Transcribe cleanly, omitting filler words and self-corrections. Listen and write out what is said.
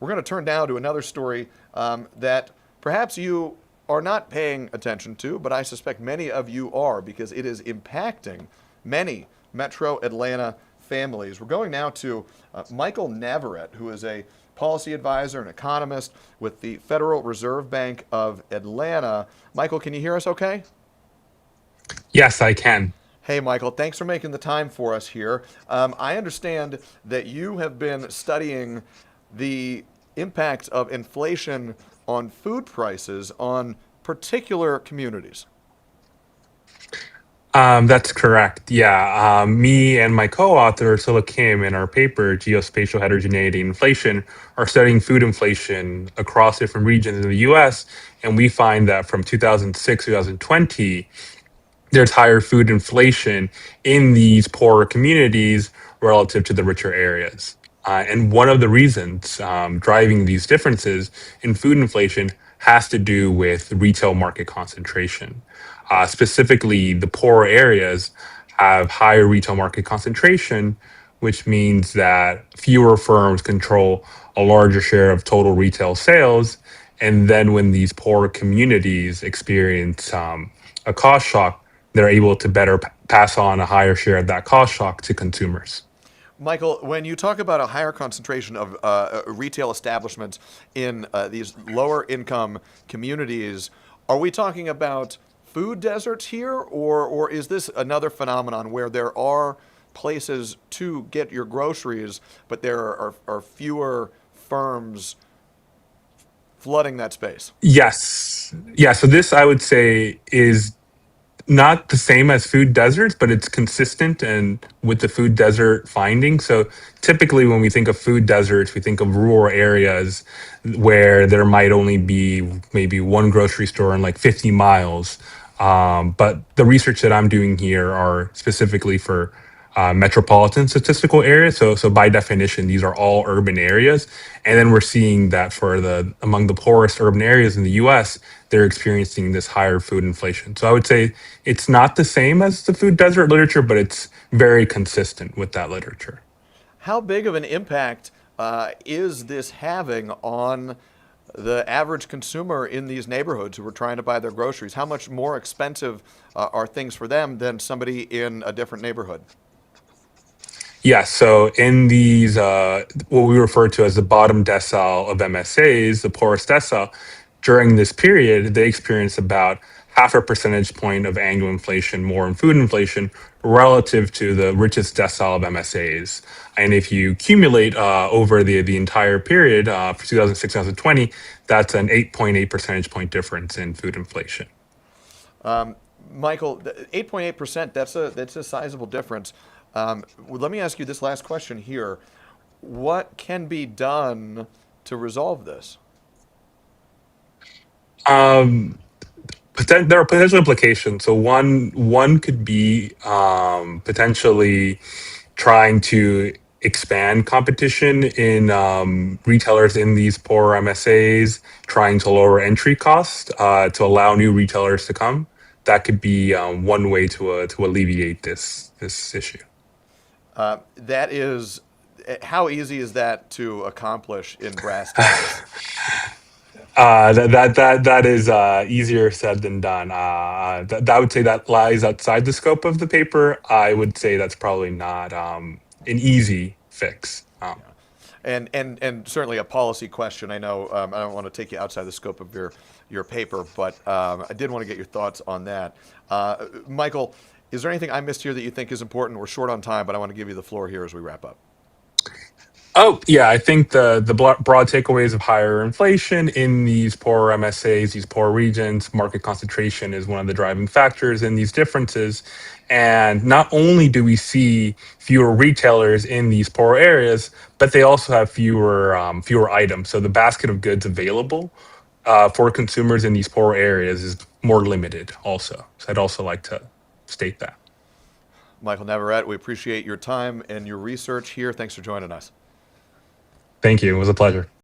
we're going to turn now to another story that perhaps you are not paying attention to, but I suspect many of you are because it is impacting many metro Atlanta families. We're going now to Michael Navarrete, who is a policy advisor and economist with the Federal Reserve Bank of Atlanta. Michael, can you hear us okay? Yes, I can. Hey, Michael, thanks for making the time for us here. I understand that you have been studying the impact of inflation on food prices on particular communities. That's correct. Yeah. Me and my co-author, Silla Kim, in our paper, Geospatial Heterogeneity and Inflation, are studying food inflation across different regions in the US. And we find that from 2006 to 2020, there's higher food inflation in these poorer communities relative to the richer areas. And one of the reasons driving these differences in food inflation has to do with retail market concentration. Specifically, the poorer areas have higher retail market concentration, which means that fewer firms control a larger share of total retail sales. And then when these poorer communities experience a cost shock, they're able to better pass on a higher share of that cost shock to consumers. Michael, when you talk about a higher concentration of retail establishments in these lower income communities, are we talking about food deserts here, or is this another phenomenon where there are places to get your groceries, but there are fewer firms flooding that space? Yes. Yeah. So this, I would say, is not the same as food deserts, but it's consistent and with the food desert finding. So typically, when we think of food deserts, we think of rural areas where there might only be maybe one grocery store in like 50 miles. But the research that I'm doing here are specifically for metropolitan statistical areas. So by definition, these are all urban areas. And then we're seeing that for the among the poorest urban areas in the U.S., they're experiencing this higher food inflation. So I would say it's not the same as the food desert literature, but it's very consistent with that literature. How big of an impact is this having on the average consumer in these neighborhoods who are trying to buy their groceries? How much more expensive are things for them than somebody in a different neighborhood? Yeah, so in these, what we refer to as the bottom decile of MSAs, the poorest decile, during this period, they experienced about half a percentage point of annual inflation more in food inflation relative to the richest decile of MSAs. And if you accumulate over the entire period for 2006 2020, that's an 8.8 percentage point difference in food inflation. Michael, 8.8%, that's a sizable difference. Let me ask you this last question here. What can be done to resolve this? Um, there are potential implications. So one could be potentially trying to expand competition in retailers in these poor MSAs, trying to lower entry costs to allow new retailers to come. That could be one way to alleviate this issue. That is, how easy is that to accomplish in brass tacks? That is easier said than done. I would say that lies outside the scope of the paper. I would say that's probably not an easy fix. And certainly a policy question. I know I don't want to take you outside the scope of your paper, but I did want to get your thoughts on that. Michael, is there anything I missed here that you think is important? We're short on time, but I want to give you the floor here as we wrap up. Oh, yeah, I think the broad takeaways of higher inflation in these poor MSAs, these poor regions, market concentration is one of the driving factors in these differences. And not only do we see fewer retailers in these poor areas, but they also have fewer items. So the basket of goods available for consumers in these poor areas is more limited. Also, so I'd also like to state that. Michael Navarrete, we appreciate your time and your research here. Thanks for joining us. Thank you. It was a pleasure.